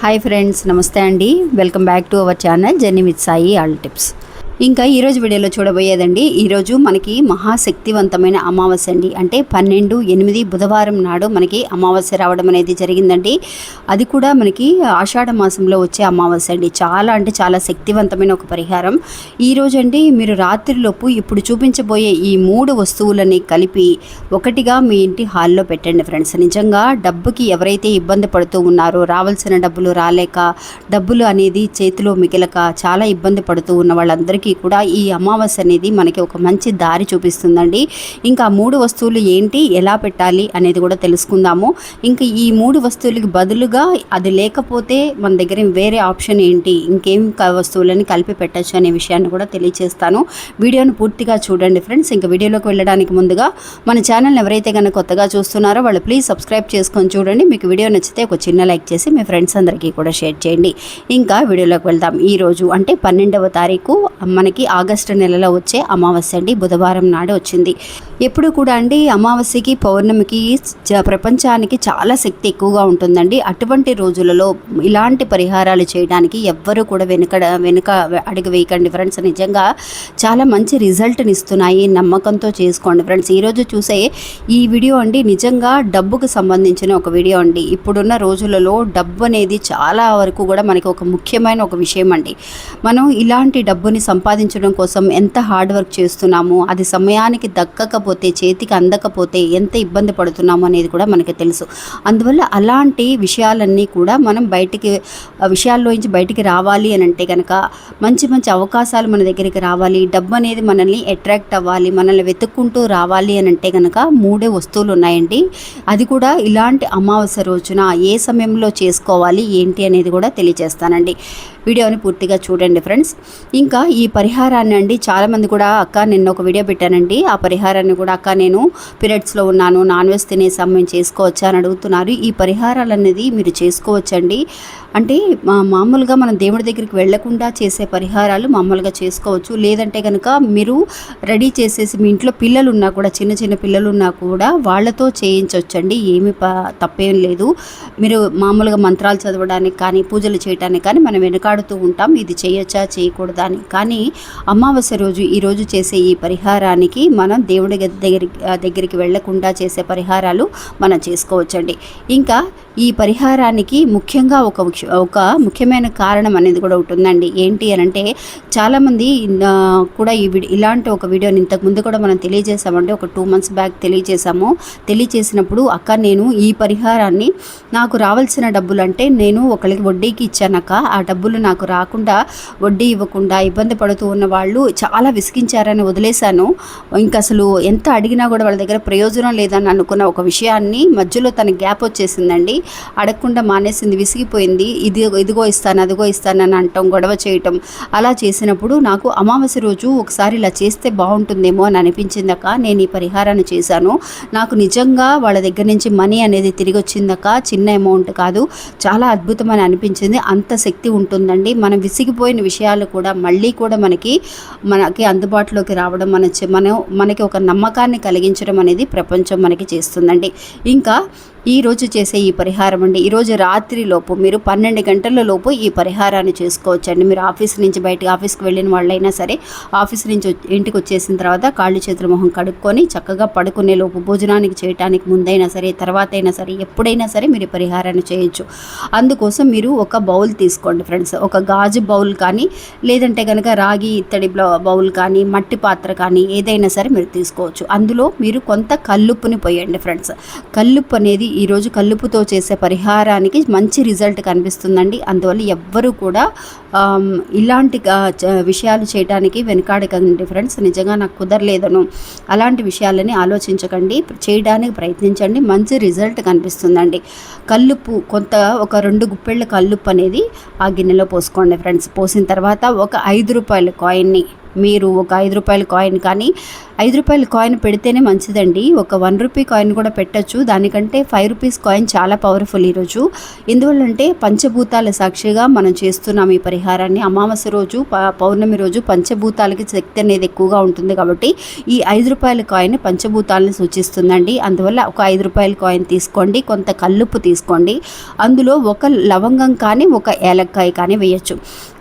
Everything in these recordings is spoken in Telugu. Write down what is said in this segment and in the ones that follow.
హాయ్ ఫ్రెండ్స్, నమస్తే అండి. Welcome back to our channel journey with Sai all tips. ఇంకా ఈరోజు వీడియోలో చూడబోయేదండి, ఈరోజు మనకి మహాశక్తివంతమైన అమావాస్య అండి. అంటే 12/8 బుధవారం నాడు మనకి అమావాస్య రావడం అనేది జరిగిందండి. అది కూడా మనకి ఆషాఢ మాసంలో వచ్చే అమావాస్య అండి. చాలా అంటే చాలా శక్తివంతమైన ఒక పరిహారం. ఈరోజు అండి మీరు రాత్రిలోపు ఇప్పుడు చూపించబోయే ఈ 3 వస్తువులని కలిపి ఒకటిగా మీ ఇంటి హాల్లో పెట్టండి ఫ్రెండ్స్. నిజంగా డబ్బుకి ఎవరైతే ఇబ్బంది పడుతూ ఉన్నారో, రావాల్సిన డబ్బులు రాలేక, డబ్బులు అనేది చేతిలో మిగలక చాలా ఇబ్బంది పడుతూ ఉన్న వాళ్ళందరికీ కూడా ఈ అమావాస్య అనేది మనకి ఒక మంచి దారి చూపిస్తుందండి. ఇంకా 3 వస్తువులు ఏంటి, ఎలా పెట్టాలి అనేది కూడా తెలుసుకుందాము. ఇంకా ఈ 3 వస్తువులకి బదులుగా అది లేకపోతే మన దగ్గర వేరే ఆప్షన్ ఏంటి, ఇంకేం వస్తువులని కలిపి పెట్టచ్చు అనే విషయాన్ని కూడా తెలియజేస్తాను. వీడియోను పూర్తిగా చూడండి ఫ్రెండ్స్. ఇంకా వీడియోలోకి వెళ్ళడానికి ముందుగా మన ఛానల్ని ఎవరైతే కనుక కొత్తగా చూస్తున్నారో వాళ్ళు ప్లీజ్ సబ్స్క్రైబ్ చేసుకొని చూడండి. మీకు వీడియో నచ్చితే ఒక చిన్న లైక్ చేసి మీ ఫ్రెండ్స్ అందరికీ కూడా షేర్ చేయండి. ఇంకా వీడియోలోకి వెళ్దాం. ఈరోజు అంటే 12వ తారీఖు మనకి ఆగస్టు నెలలో వచ్చే అమావాస్య అండి. బుధవారం నాడు వచ్చింది. ఎప్పుడు కూడా అండి అమావాస్యకి పౌర్ణమికి ప్రపంచానికి చాలా శక్తి ఎక్కువగా ఉంటుందండి. అటువంటి రోజులలో ఇలాంటి పరిహారాలు చేయడానికి ఎవ్వరూ కూడా వెనుక అడుగు వేయకండి ఫ్రెండ్స్. నిజంగా చాలా మంచి రిజల్ట్ని ఇస్తున్నాయి. నమ్మకంతో చేసుకోండి ఫ్రెండ్స్. ఈరోజు చూసే ఈ వీడియో అండి నిజంగా డబ్బుకు సంబంధించిన ఒక వీడియో అండి. ఇప్పుడున్న రోజులలో డబ్బు అనేది చాలా వరకు కూడా మనకి ఒక ముఖ్యమైన ఒక విషయం అండి. మనం ఇలాంటి డబ్బుని సంపాదించడం కోసం ఎంత హార్డ్ వర్క్ చేస్తున్నామో, అది సమయానికి దక్కకపోతే, చేతికి అందకపోతే ఎంత ఇబ్బంది పడుతున్నామో అనేది కూడా మనకి తెలుసు. అందువల్ల అలాంటి విషయాలన్నీ కూడా మనం విషయాల్లోంచి బయటికి రావాలి అని అంటే కనుక మంచి మంచి అవకాశాలు మన దగ్గరికి రావాలి, డబ్బు అనేది మనల్ని అట్రాక్ట్ అవ్వాలి, మనల్ని వెతుక్కుంటూ రావాలి అని అంటే కనుక 3 వస్తువులు ఉన్నాయండి. అది కూడా ఇలాంటి అమావాస్య రోజున ఏ సమయంలో చేసుకోవాలి ఏంటి అనేది కూడా తెలియజేస్తానండి. వీడియోని పూర్తిగా చూడండి ఫ్రెండ్స్. ఇంకా ఈ పరిహారాన్ని అండి చాలామంది కూడా అక్క నిన్న ఒక వీడియో పెట్టానండి, ఆ పరిహారాన్ని కూడా అక్క నేను పీరియడ్స్లో ఉన్నాను, నాన్ వెజ్ తినేసాం, మేము చేసుకోవచ్చా అని అడుగుతున్నారు. ఈ పరిహారాలు అనేది మీరు చేసుకోవచ్చండి. అంటే మామూలుగా మనం దేవుడి దగ్గరికి వెళ్లకుండా చేసే పరిహారాలు మామూలుగా చేసుకోవచ్చు. లేదంటే కనుక మీరు రెడీ చేసేసి మీ ఇంట్లో పిల్లలు ఉన్నా కూడా, చిన్న చిన్న పిల్లలు ఉన్నా కూడా వాళ్ళతో చేయించవచ్చండి. ఏమి తప్పేం లేదు. మీరు మామూలుగా మంత్రాలు చదవడానికి కానీ, పూజలు చేయడానికి కానీ మనం వెనకాడుతూ ఉంటాం, ఇది చేయొచ్చా చేయకూడదా అని. కానీ అమావాస్య రోజు ఈరోజు చేసే ఈ పరిహారానికి మనం దేవుడి దగ్గరికి వెళ్లకుండా చేసే పరిహారాలు మనం చేసుకోవచ్చండి. ఇంకా ఈ పరిహారానికి ముఖ్యంగా ఒక ముఖ్యమైన కారణం అనేది కూడా ఉంటుందండి. ఏంటి అని అంటే చాలామంది కూడా ఇలాంటి ఒక వీడియోని ఇంతకుముందు కూడా మనం తెలియజేసామండి. ఒక 2 months బ్యాక్ తెలియజేసినప్పుడు అక్క నేను ఈ పరిహారాన్ని నాకు రావాల్సిన డబ్బులు అంటే నేను ఒకరికి వడ్డీకి ఇచ్చానక్క, ఆ డబ్బులు నాకు రాకుండా, వడ్డీ ఇవ్వకుండా ఇబ్బంది పడుతూ ఉన్న వాళ్ళు చాలా విసిగించారని వదిలేశాను. ఇంకా అసలు ఎంత అడిగినా కూడా వాళ్ళ దగ్గర ప్రయోజనం లేదని అనుకున్న ఒక విషయాన్ని మధ్యలో తన గ్యాప్ వచ్చేసిందండి. అడగకుండా మానేసింది, విసిగిపోయింది. ఇదిగో ఇస్తాను, అదిగో ఇస్తాను అని అంటాం, గొడవ చేయటం. అలా చేసినప్పుడు నాకు అమావాస్య రోజు ఒకసారి ఇలా చేస్తే బాగుంటుందేమో అని అనిపించిందక నేను ఈ పరిహారాన్ని చేశాను. నాకు నిజంగా వాళ్ళ దగ్గర నుంచి మనీ అనేది తిరిగి వచ్చిందక. చిన్న అమౌంట్ కాదు, చాలా అద్భుతమని అనిపించింది. అంత శక్తి ఉంటుందండి. మనం విసిగిపోయిన విషయాలు కూడా మళ్ళీ కూడా మనకి అందుబాటులోకి రావడం, మనకి ఒక నమ్మకాన్ని కలిగించడం అనేది ప్రపంచం మనకి చేస్తుందండి. ఇంకా ఈరోజు చేసే ఈ పరిహారం అండి, ఈరోజు రాత్రి లోపు మీరు 12 గంటల లోపు ఈ పరిహారాన్ని చేసుకోవచ్చండి. మీరు ఆఫీస్కి వెళ్ళిన వాళ్ళైనా సరే, ఆఫీస్ నుంచి ఇంటికి వచ్చేసిన తర్వాత కాళ్ళు చేతుల మొహం కడుక్కొని చక్కగా పడుకునే లోపు, భోజనానికి చేయడానికి ముందైనా సరే, తర్వాత అయినా సరే, ఎప్పుడైనా సరే మీరు ఈ పరిహారాన్ని చేయొచ్చు. అందుకోసం మీరు ఒక బౌల్ తీసుకోండి ఫ్రెండ్స్. ఒక గాజు బౌల్ కానీ, లేదంటే కనుక రాగి ఇత్తడి బౌల్ కానీ, మట్టి పాత్ర కానీ ఏదైనా సరే మీరు తీసుకోవచ్చు. అందులో మీరు కొంత కల్లుప్పుని పోయండి ఫ్రెండ్స్. కల్లుప్పు అనేది ఈరోజు కల్లుపుతో చేసే పరిహారానికి మంచి రిజల్ట్ కనిపిస్తుందండి. అందువల్ల ఎవ్వరూ కూడా ఇలాంటి విషయాలు చేయడానికి వెనకాడకండి ఫ్రెండ్స్. నిజంగా నాకు కుదరలేదను అలాంటి విషయాలని ఆలోచించకండి, చేయడానికి ప్రయత్నించండి. మంచి రిజల్ట్ కనిపిస్తుందండి. కల్లుప్పు ఒక 2 గుప్పెళ్ళ కల్లుప్పు అనేది ఆ గిన్నెలో పోసుకోండి ఫ్రెండ్స్. పోసిన తర్వాత ఒక 5 రూపాయల కాయిన్ని, మీరు ఒక 5 రూపాయల కాయిన్ కానీ రూపాయల కాయిన్ పెడితేనే మంచిదండి. ఒక రూ. 1 కాయిన్ కూడా పెట్టచ్చు. దానికంటే రూ. 5 కాయిన్ చాలా పవర్ఫుల్ ఈరోజు. ఎందువల్లంటే పంచభూతాల సాక్షిగా మనం చేస్తున్నాం ఈ పరిహారాన్ని. అమావాస్య రోజు పౌర్ణమి రోజు పంచభూతాలకి శక్తి అనేది ఎక్కువగా ఉంటుంది కాబట్టి ఈ రూ. 5 కాయిన్ పంచభూతాలను సూచిస్తుందండి. అందువల్ల ఒక రూ. 5 కాయిన్ తీసుకోండి, కొంత కల్లుప్పు తీసుకోండి, అందులో ఒక లవంగం కానీ ఒక ఏలక్కాయ కానీ వేయచ్చు.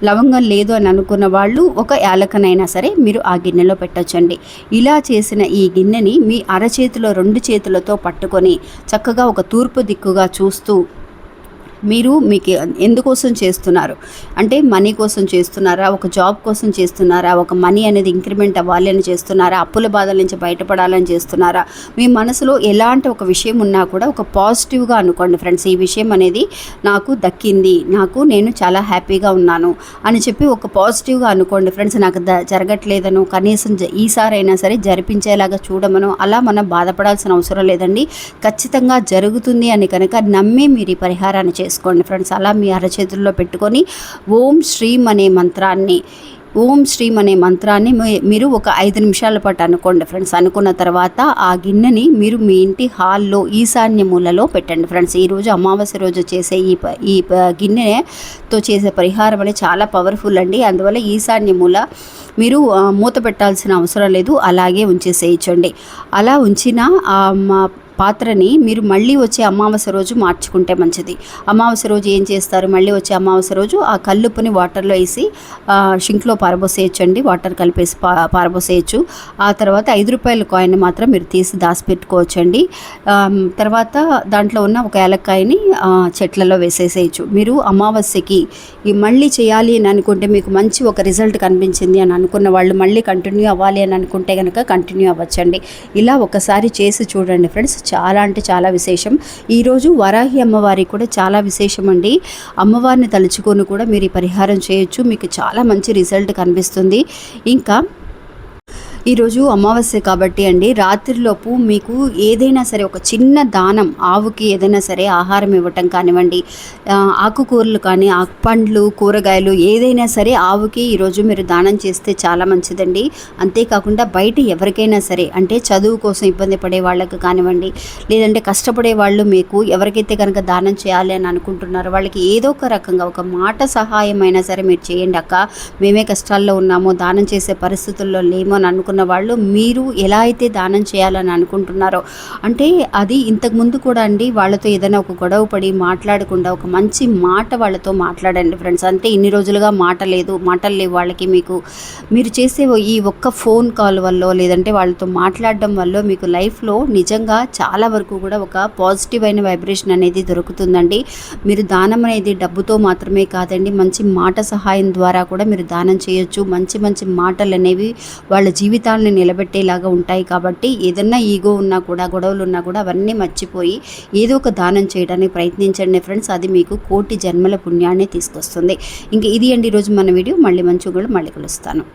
లవంగం లేదు అని అనుకున్న వాళ్ళు ఒక యాలకనైనా సరే మీరు ఆ గిన్నెలో పెట్టొచ్చండి. ఇలా చేసిన ఈ గిన్నెని మీ అరచేతిలో 2 చేతులతో పట్టుకొని చక్కగా ఒక తూర్పు దిక్కుగా చూస్తూ మీరు మీకు ఎందుకోసం చేస్తున్నారు అంటే మనీ కోసం చేస్తున్నారా, ఒక జాబ్ కోసం చేస్తున్నారా, ఒక మనీ అనేది ఇంక్రిమెంట్ అవ్వాలి అని చేస్తున్నారా, అప్పుల బాధల నుంచి బయటపడాలని చేస్తున్నారా, మీ మనసులో ఎలాంటి ఒక విషయం ఉన్నా కూడా ఒక పాజిటివ్గా అనుకోండి ఫ్రెండ్స్. ఈ విషయం అనేది నాకు దక్కింది, నేను చాలా హ్యాపీగా ఉన్నాను అని చెప్పి ఒక పాజిటివ్గా అనుకోండి ఫ్రెండ్స్. నాకు జరగట్లేదను, కనీసం ఈసారైనా సరే జరిపించేలాగా చూడమను అలా మనం బాధపడాల్సిన అవసరం లేదండి. ఖచ్చితంగా జరుగుతుంది అని కనుక నమ్మి మీరు ఈ పరిహారాన్ని చేసుకోండి ఫ్రెండ్స్. అలా మీ అరచేతుల్లో పెట్టుకొని ఓం శ్రీం అనే మంత్రాన్ని మీరు ఒక 5 నిమిషాల పాటు అనుకోండి ఫ్రెండ్స్. అనుకున్న తర్వాత ఆ గిన్నెని మీరు మీ ఇంటి హాల్లో ఈశాన్య మూలలో పెట్టండి ఫ్రెండ్స్. ఈరోజు అమావాస్య రోజు చేసే ఈ గిన్నెతో చేసే పరిహారం అనేది చాలా పవర్ఫుల్ అండి. అందువల్ల ఈశాన్య మూల మీరు మూత పెట్టాల్సిన అవసరం లేదు, అలాగే ఉంచేసేయచ్చండి. అలా ఉంచిన పాత్రని మీరు మళ్ళీ వచ్చే అమావాస్య రోజు మార్చుకుంటే మంచిది. అమావాస్య రోజు ఏం చేస్తారు, మళ్ళీ వచ్చే అమావాస్య రోజు ఆ కల్లుప్పుని వాటర్లో వేసి షింక్లో పారబోసేయచ్చండి. వాటర్ కలిపేసి పారబోసేయచ్చు. ఆ తర్వాత రూ. 5 కాయిన్ మాత్రం మీరు తీసి దాచిపెట్టుకోవచ్చండి. తర్వాత దాంట్లో ఉన్న ఒక ఏలక్కాయని చెట్లలో వేసేసేయచ్చు. మీరు అమావాస్యకి మళ్ళీ చేయాలి అని అనుకుంటే, మీకు మంచి ఒక రిజల్ట్ కనిపించింది అని అనుకున్న వాళ్ళు మళ్ళీ కంటిన్యూ అవ్వాలి అని అనుకుంటే కనుక కంటిన్యూ అవ్వచ్చండి. ఇలా ఒకసారి చేసి చూడండి ఫ్రెండ్స్, చాలా అంటే చాలా విశేషం. ఈరోజు వరాహి అమ్మవారి కూడా చాలా విశేషం అండి. అమ్మవారిని తలుచుకొని కూడా మీరు ఈ పరిహారం చేయొచ్చు, మీకు చాలా మంచి రిజల్ట్ కనిపిస్తుంది. ఇంకా ఈరోజు అమావాస్య కాబట్టి అండి, రాత్రిలోపు మీకు ఏదైనా సరే ఒక చిన్న దానం, ఆవుకి ఏదైనా సరే ఆహారం ఇవ్వటం కానివ్వండి, ఆకుకూరలు కానీ పండ్లు కూరగాయలు ఏదైనా సరే ఆవుకి ఈరోజు మీరు దానం చేస్తే చాలా మంచిదండి. అంతేకాకుండా బయట ఎవరికైనా సరే అంటే చదువు కోసం ఇబ్బంది పడే వాళ్ళకి కానివ్వండి, లేదంటే కష్టపడే వాళ్ళు మీకు ఎవరికైతే కనుక దానం చేయాలి అని అనుకుంటున్నారో వాళ్ళకి ఏదో ఒక రకంగా ఒక మాట సహాయం అయినా సరే మీరు చేయండి. అక్క మేమే కష్టాల్లో ఉన్నామో, దానం చేసే పరిస్థితుల్లో లేమో అని అనుకున్న వాళ్ళు మీరు ఎలా అయితే దానం చేయాలని అనుకుంటున్నారో, అంటే అది ఇంతకుముందు కూడా అండి వాళ్ళతో ఏదైనా ఒక గొడవ పడి మాట్లాడకుండా ఒక మంచి మాట వాళ్ళతో మాట్లాడండి ఫ్రెండ్స్. అంటే ఇన్ని రోజులుగా మాటలు లేవు వాళ్ళకి. మీరు చేసే ఈ ఒక్క ఫోన్ కాల్ వల్ల లేదంటే వాళ్ళతో మాట్లాడడం వల్ల మీకు లైఫ్లో నిజంగా చాలా వరకు కూడా ఒక పాజిటివ్ అయిన వైబ్రేషన్ అనేది దొరుకుతుందండి. మీరు దానం అనేది డబ్బుతో మాత్రమే కాదండి, మంచి మాట సహాయం ద్వారా కూడా మీరు దానం చేయొచ్చు. మంచి మంచి మాటలు అనేవి వాళ్ళ జీవితాన్ని నిలబెట్టేలాగా ఉంటాయి. కాబట్టి ఏదన్నా ఈగో ఉన్నా కూడా, గొడవలు ఉన్నా కూడా అవన్నీ మర్చిపోయి ఏదో ఒక దానం చేయడానికి ప్రయత్నించండి ఫ్రెండ్స్. అది మీకు కోటి జన్మల పుణ్యాన్ని తీసుకొస్తుంది. ఇంకా ఇది అండి ఈరోజు మన వీడియో. మళ్ళీ మంచి కూడా మళ్ళీ కలుస్తాను.